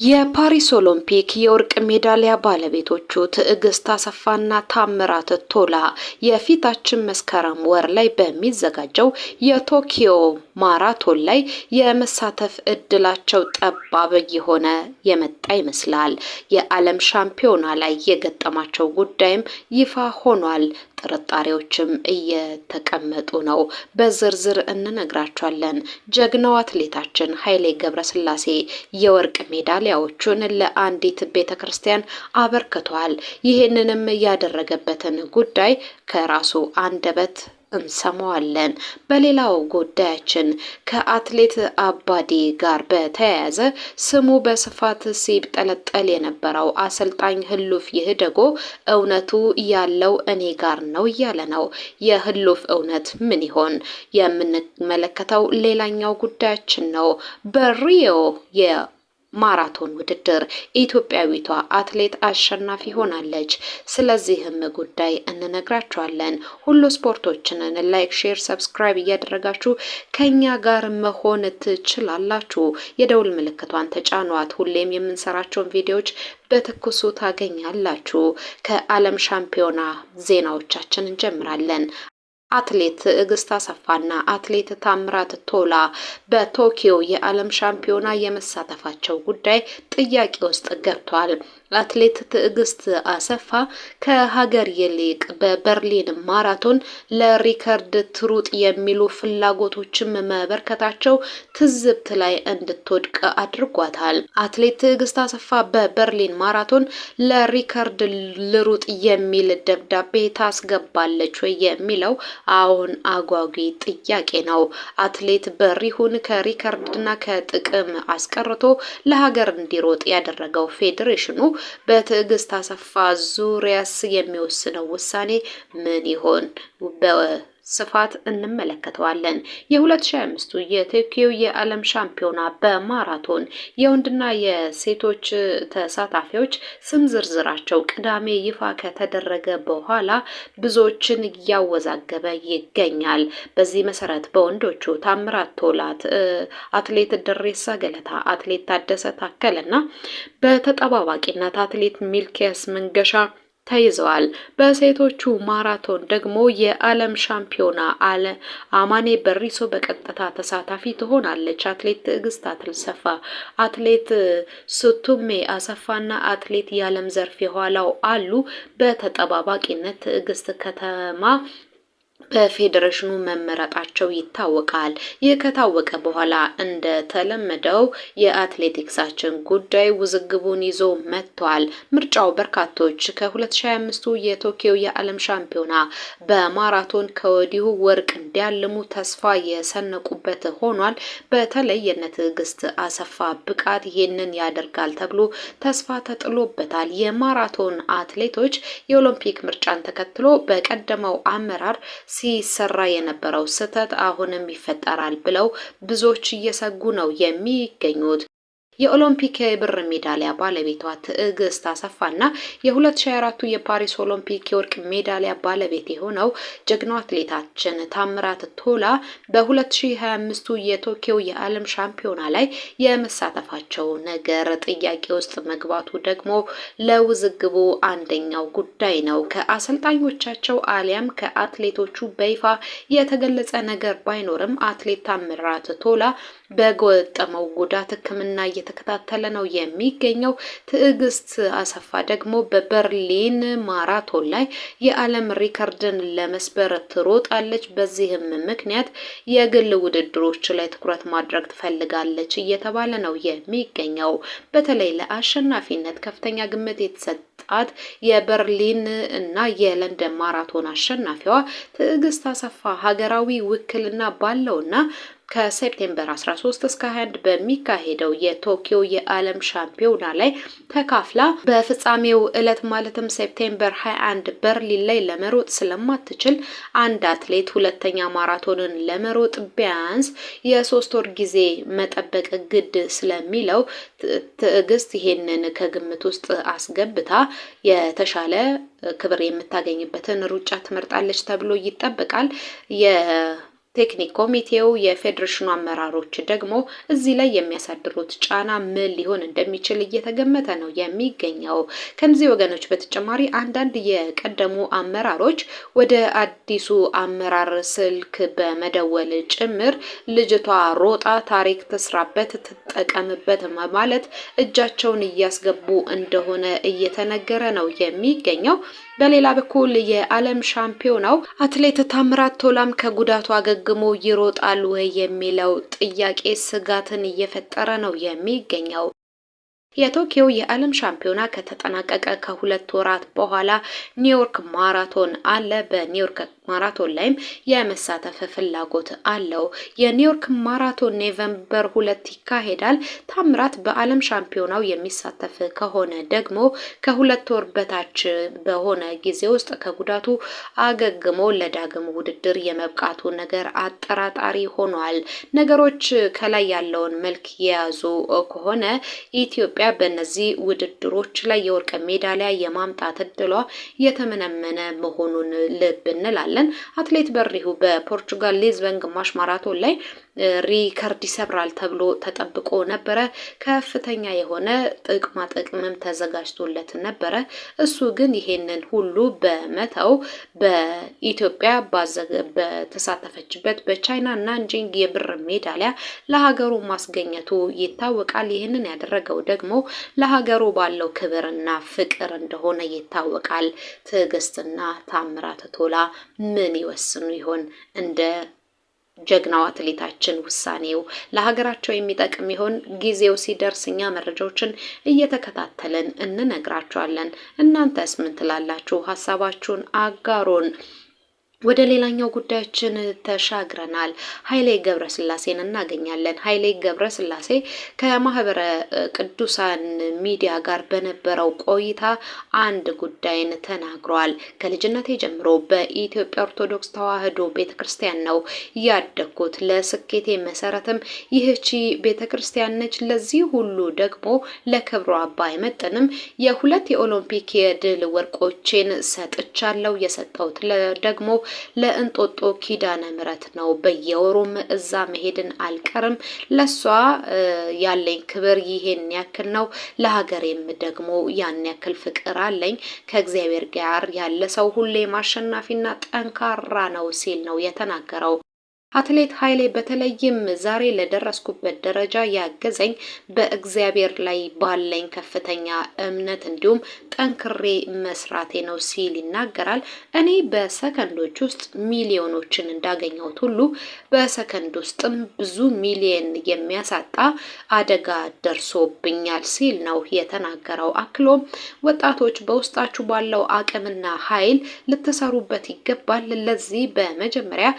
የፓሪስ ኦሎምፒክ የወርቅ ሜዳሊያ ባለቤቶቹ ትዕግስት አሰፋና ታምራት ቶላ የፊታችን መስከረም ወር ላይ በሚዘጋጀው የቶኪዮ ማራቶን ላይ የመሳተፍ እድላቸው ጠባብ እየሆነ የመጣ ይመስላል። የዓለም ሻምፒዮና ላይ የገጠማቸው ጉዳይም ይፋ ሆኗል። ጥርጣሬዎችም እየተቀመጡ ነው። በዝርዝር እንነግራቸዋለን። ጀግናው አትሌታችን ኃይሌ ገብረስላሴ የወርቅ ሜዳሊያዎቹን ለአንዲት ቤተክርስቲያን አበርክቷል። ይህንንም ያደረገበትን ጉዳይ ከራሱ አንደበት እንሰማዋለን። በሌላው ጉዳያችን ከአትሌት አባዲ ጋር በተያያዘ ስሙ በስፋት ሲጠለጠል የነበረው አሰልጣኝ ህሉፍ ይህደጎ እውነቱ ያለው እኔ ጋር ነው እያለ ነው። የህሉፍ እውነት ምን ይሆን የምንመለከተው ሌላኛው ጉዳያችን ነው። በሪዮ ማራቶን ውድድር ኢትዮጵያዊቷ አትሌት አሸናፊ ሆናለች። ስለዚህም ጉዳይ እንነግራችኋለን። ሁሉ ስፖርቶችን ላይክ፣ ሼር፣ ሰብስክራይብ እያደረጋችሁ ከኛ ጋር መሆን ትችላላችሁ። የደውል ምልክቷን ተጫኗት። ሁሌም የምንሰራቸውን ቪዲዮዎች በትኩሱ ታገኛላችሁ። ከዓለም ሻምፒዮና ዜናዎቻችን እንጀምራለን። አትሌት ትዕግስት አሰፋና አትሌት ታምራት ቶላ በቶኪዮ የዓለም ሻምፒዮና የመሳተፋቸው ጉዳይ ጥያቄ ውስጥ ገብቷል። አትሌት ትዕግስት አሰፋ ከሀገር ይልቅ በበርሊን ማራቶን ለሪከርድ ትሩጥ የሚሉ ፍላጎቶችም መበርከታቸው ትዝብት ላይ እንድትወድቅ አድርጓታል። አትሌት ትዕግስት አሰፋ በበርሊን ማራቶን ለሪከርድ ልሩጥ የሚል ደብዳቤ ታስገባለች ወይ የሚለው አሁን አጓጊ ጥያቄ ነው። አትሌት በሪሁን ከሪከርድና ከጥቅም አስቀርቶ ለሀገር እንዲሮጥ ያደረገው ፌዴሬሽኑ በትዕግስት አሰፋ ዙሪያስ የሚወስነው ውሳኔ ምን ይሆን? ስፋት እንመለከተዋለን። የ2025 የቶኪዮ የዓለም ሻምፒዮና በማራቶን የወንድና የሴቶች ተሳታፊዎች ስም ዝርዝራቸው ቅዳሜ ይፋ ከተደረገ በኋላ ብዙዎችን እያወዛገበ ይገኛል። በዚህ መሰረት በወንዶቹ ታምራት ቶላ፣ አትሌት ደሬሳ ገለታ፣ አትሌት ታደሰ ታከለና በተጠባባቂነት አትሌት ሚልኪያስ መንገሻ ተይዘዋል። በሴቶቹ ማራቶን ደግሞ የዓለም ሻምፒዮና አማኔ በሪሶ በቀጥታ ተሳታፊ ትሆናለች። አትሌት ትዕግስት አሰፋ፣ አትሌት ሱቱሜ አሰፋና አትሌት የዓለም ዘርፍ የኋላው አሉ። በተጠባባቂነት ትዕግስት ከተማ በፌዴሬሽኑ መመረጣቸው ይታወቃል። ይህ ከታወቀ በኋላ እንደተለመደው የአትሌቲክሳችን ጉዳይ ውዝግቡን ይዞ መጥቷል። ምርጫው በርካቶች ከ2025 የቶኪዮ የዓለም ሻምፒዮና በማራቶን ከወዲሁ ወርቅ እንዲያልሙ ተስፋ የሰነቁበት ሆኗል። በተለይ የነ ትዕግስት አሰፋ ብቃት ይህንን ያደርጋል ተብሎ ተስፋ ተጥሎበታል። የማራቶን አትሌቶች የኦሎምፒክ ምርጫን ተከትሎ በቀደመው አመራር ሲሰራ የነበረው ስህተት አሁንም ይፈጠራል ብለው ብዙዎች እየሰጉ ነው የሚገኙት። የኦሎምፒክ የብር ሜዳሊያ ባለቤቷ ትዕግስት አሰፋና የ2024 የፓሪስ ኦሎምፒክ የወርቅ ሜዳሊያ ባለቤት የሆነው ጀግናው አትሌታችን ታምራት ቶላ በ2025 የቶኪዮ የዓለም ሻምፒዮና ላይ የመሳተፋቸው ነገር ጥያቄ ውስጥ መግባቱ ደግሞ ለውዝግቡ አንደኛው ጉዳይ ነው። ከአሰልጣኞቻቸው አሊያም ከአትሌቶቹ በይፋ የተገለጸ ነገር ባይኖርም አትሌት ታምራት ቶላ በገጠመው ጉዳት ሕክምና እየተከታተለ ነው የሚገኘው። ትዕግስት አሰፋ ደግሞ በበርሊን ማራቶን ላይ የዓለም ሪከርድን ለመስበር ትሮጣለች። በዚህም ምክንያት የግል ውድድሮች ላይ ትኩረት ማድረግ ትፈልጋለች እየተባለ ነው የሚገኘው። በተለይ ለአሸናፊነት ከፍተኛ ግምት የተሰጣት የበርሊን እና የለንደን ማራቶን አሸናፊዋ ትዕግስት አሰፋ ሀገራዊ ውክልና ባለውና ከሴፕቴምበር 13 እስከ 21 በሚካሄደው የቶኪዮ የዓለም ሻምፒዮና ላይ ተካፍላ በፍጻሜው ዕለት ማለትም ሴፕቴምበር 21 በርሊን ላይ ለመሮጥ ስለማትችል አንድ አትሌት ሁለተኛ ማራቶንን ለመሮጥ ቢያንስ የ3 ወር ጊዜ መጠበቅ ግድ ስለሚለው ትዕግስት ይሄንን ከግምት ውስጥ አስገብታ የተሻለ ክብር የምታገኝበትን ሩጫ ትመርጣለች ተብሎ ይጠበቃል። ቴክኒክ ኮሚቴው የፌዴሬሽኑ አመራሮች ደግሞ እዚህ ላይ የሚያሳድሩት ጫና ምን ሊሆን እንደሚችል እየተገመተ ነው የሚገኘው። ከነዚህ ወገኖች በተጨማሪ አንዳንድ የቀደሙ አመራሮች ወደ አዲሱ አመራር ስልክ በመደወል ጭምር ልጅቷ ሮጣ ታሪክ ትስራበት ትጠቀምበት ማለት እጃቸውን እያስገቡ እንደሆነ እየተነገረ ነው የሚገኘው። በሌላ በኩል የዓለም ሻምፒዮናው አትሌት ታምራት ቶላም ከጉዳቱ አገግሞ ይሮጣል ወይ የሚለው ጥያቄ ስጋትን እየፈጠረ ነው የሚገኘው። የቶኪዮ የዓለም ሻምፒዮና ከተጠናቀቀ ከ2 ወራት በኋላ ኒውዮርክ ማራቶን አለ። በኒውዮርክ ማራቶን ላይም የመሳተፍ ፍላጎት አለው። የኒውዮርክ ማራቶን ኖቬምበር 2 ይካሄዳል። ታምራት በዓለም ሻምፒዮናው የሚሳተፍ ከሆነ ደግሞ ከ2 ወር በታች በሆነ ጊዜ ውስጥ ከጉዳቱ አገግሞ ለዳግም ውድድር የመብቃቱ ነገር አጠራጣሪ ሆኗል። ነገሮች ከላይ ያለውን መልክ የያዙ ከሆነ ኢትዮጵያ በእነዚህ ውድድሮች ላይ የወርቅ ሜዳሊያ የማምጣት እድሏ የተመነመነ መሆኑን ልብ እንላለን። አትሌት በሪሁ በፖርቹጋል ሊዝበን ግማሽ ማራቶን ላይ ሪከርድ ይሰብራል ተብሎ ተጠብቆ ነበረ። ከፍተኛ የሆነ ጥቅምም ተዘጋጅቶለት ነበረ። እሱ ግን ይሄንን ሁሉ በመተው በኢትዮጵያ በተሳተፈችበት በቻይና ናንጂንግ የብር ሜዳሊያ ለሀገሩ ማስገኘቱ ይታወቃል። ይህንን ያደረገው ደግሞ ለሀገሩ ባለው ክብርና ፍቅር እንደሆነ ይታወቃል። ትዕግስትና ታምራት ቶላ ምን ይወስኑ ይሆን? እንደ ጀግናው አትሌታችን ውሳኔው ለሀገራቸው የሚጠቅም ይሆን? ጊዜው ሲደርስ እኛ መረጃዎችን እየተከታተልን እንነግራችኋለን። እናንተስ ምን ትላላችሁ? ሀሳባችሁን አጋሩን። ወደ ሌላኛው ጉዳያችን ተሻግረናል። ኃይሌ ገብረስላሴን እናገኛለን። ኃይሌ ገብረስላሴ ከማህበረ ቅዱሳን ሚዲያ ጋር በነበረው ቆይታ አንድ ጉዳይን ተናግሯል። ከልጅነቴ ጀምሮ በኢትዮጵያ ኦርቶዶክስ ተዋሕዶ ቤተክርስቲያን ነው ያደግኩት። ለስኬቴ መሰረትም ይህቺ ቤተክርስቲያን ነች። ለዚህ ሁሉ ደግሞ ለክብሯ ባይመጥንም የ2 የኦሎምፒክ የድል ወርቆችን ሰጥቻለሁ። የሰጠሁት ደግሞ ለእንጦጦ ኪዳነ ምሕረት ነው። በየወሩም እዛ መሄድን አልቀርም። ለሷ ያለኝ ክብር ይሄን ያክል ነው። ለሀገሬም ደግሞ ያን ያክል ፍቅር አለኝ። ከእግዚአብሔር ጋር ያለ ሰው ሁሌ ማሸናፊና ጠንካራ ነው ሲል ነው የተናገረው። አትሌት ኃይሌ በተለይም ዛሬ ለደረስኩበት ደረጃ ያገዘኝ በእግዚአብሔር ላይ ባለኝ ከፍተኛ እምነት እንዲሁም ጠንክሬ መስራቴ ነው ሲል ይናገራል። እኔ በሰከንዶች ውስጥ ሚሊዮኖችን እንዳገኘሁት ሁሉ በሰከንድ ውስጥም ብዙ ሚሊዮን የሚያሳጣ አደጋ ደርሶብኛል ሲል ነው የተናገረው። አክሎም ወጣቶች በውስጣችሁ ባለው አቅምና ኃይል ልትሰሩበት ይገባል። ለዚህ በመጀመሪያ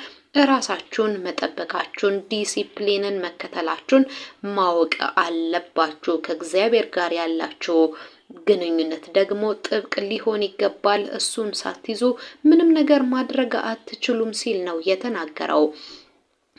ራሳችሁን መጠበቃችሁን ዲሲፕሊንን መከተላችሁን ማወቅ አለባችሁ። ከእግዚአብሔር ጋር ያላችሁ ግንኙነት ደግሞ ጥብቅ ሊሆን ይገባል። እሱን ሳትይዙ ምንም ነገር ማድረግ አትችሉም ሲል ነው የተናገረው።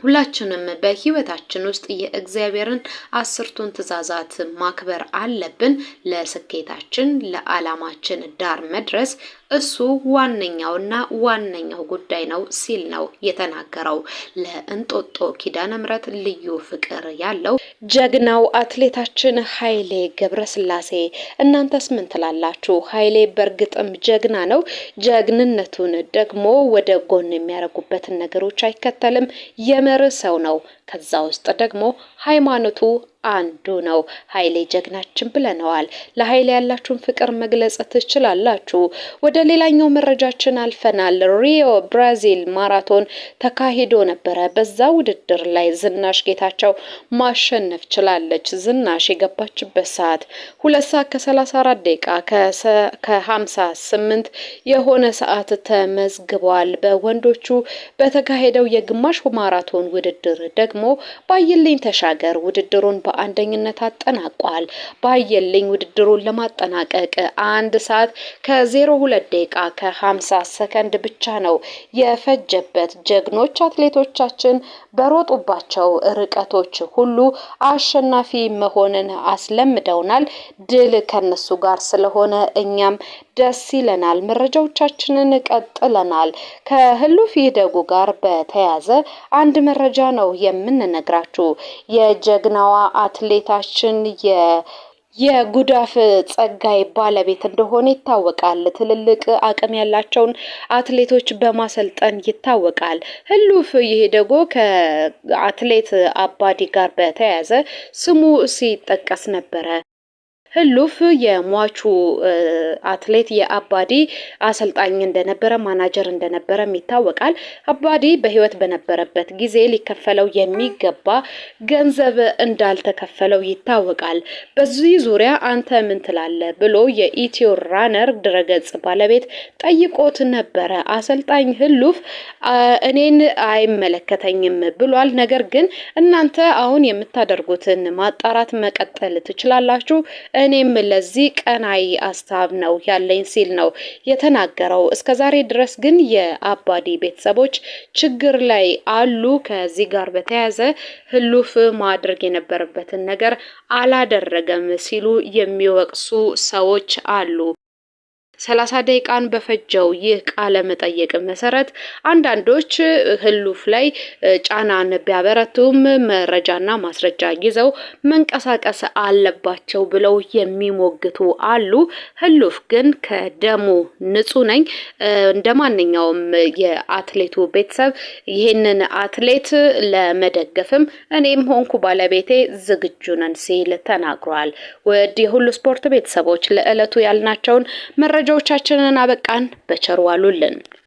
ሁላችንም በህይወታችን ውስጥ የእግዚአብሔርን 10ቱን ትእዛዛት ማክበር አለብን። ለስኬታችን ለዓላማችን ዳር መድረስ እሱ ዋነኛው ጉዳይ ነው ሲል ነው የተናገረው። ለእንጦጦ ኪዳነ ምሕረት ልዩ ፍቅር ያለው ጀግናው አትሌታችን ኃይሌ ገብረስላሴ እናንተስ ምን ትላላችሁ? ኃይሌ በእርግጥም ጀግና ነው። ጀግንነቱን ደግሞ ወደ ጎን የሚያደርጉበትን ነገሮች አይከተልም። የመር ሰው ነው። ከዛ ውስጥ ደግሞ ሃይማኖቱ አንዱ ነው። ኃይሌ ጀግናችን ብለነዋል። ለኃይሌ ያላችሁን ፍቅር መግለጽ ትችላላችሁ። ወደ ሌላኛው መረጃችን አልፈናል። ሪዮ ብራዚል ማራቶን ተካሂዶ ነበረ። በዛ ውድድር ላይ ዝናሽ ጌታቸው ማሸነፍ ችላለች። ዝናሽ የገባችበት ሰዓት 2 ሰዓት ከ34 ደቂቃ ከ58 የሆነ ሰዓት ተመዝግቧል። በወንዶቹ በተካሄደው የግማሽ ማራቶን ውድድር ደግሞ ባየልኝ ተሻገር ውድድሩን በአንደኝነት አጠናቋል። ባየልኝ ውድድሩን ለማጠናቀቅ 1 ሰዓት ከ02 ደቂቃ ከ50 ሰከንድ ብቻ ነው የፈጀበት። ጀግኖች አትሌቶቻችን በሮጡባቸው ርቀቶች ሁሉ አሸናፊ መሆንን አስለምደውናል። ድል ከነሱ ጋር ስለሆነ እኛም ደስ ይለናል። መረጃዎቻችንን ቀጥለናል። ከህሉፍ ይደጉ ጋር በተያያዘ አንድ መረጃ ነው የምንነግራችሁ። የጀግናዋ አትሌታችን የጉዳፍ ጸጋይ ባለቤት እንደሆነ ይታወቃል። ትልልቅ አቅም ያላቸውን አትሌቶች በማሰልጠን ይታወቃል። ህሉፍ ይደጉ ከአትሌት አባዲ ጋር በተያያዘ ስሙ ሲጠቀስ ነበረ። ህሉፍ የሟቹ አትሌት የአባዲ አሰልጣኝ እንደነበረ ማናጀር እንደነበረም ይታወቃል። አባዲ በህይወት በነበረበት ጊዜ ሊከፈለው የሚገባ ገንዘብ እንዳልተከፈለው ይታወቃል። በዚህ ዙሪያ አንተ ምን ትላለህ ብሎ የኢትዮ ራነር ድረገጽ ባለቤት ጠይቆት ነበረ። አሰልጣኝ ህሉፍ እኔን አይመለከተኝም ብሏል። ነገር ግን እናንተ አሁን የምታደርጉትን ማጣራት መቀጠል ትችላላችሁ፣ እኔም ለዚህ ቀናይ አስተሳብ ነው ያለኝ ሲል ነው የተናገረው። እስከዛሬ ድረስ ግን የአባዲ ቤተሰቦች ችግር ላይ አሉ። ከዚህ ጋር በተያያዘ ህሉፍ ማድረግ የነበረበትን ነገር አላደረገም ሲሉ የሚወቅሱ ሰዎች አሉ። 30 ደቂቃን በፈጀው ይህ ቃለ መጠይቅ መሰረት አንዳንዶች ህሉፍ ላይ ጫናን ቢያበረቱም መረጃና ማስረጃ ይዘው መንቀሳቀስ አለባቸው ብለው የሚሞግቱ አሉ። ህሉፍ ግን ከደሙ ንጹህ ነኝ፣ እንደማንኛውም የአትሌቱ ቤተሰብ ይህንን አትሌት ለመደገፍም እኔም ሆንኩ ባለቤቴ ዝግጁ ነን ሲል ተናግሯል። ወደ ሁሉ ስፖርት ቤተሰቦች ለዕለቱ ያልናቸውን መረጃዎቻችንን አበቃን። በቸር ዋሉልን።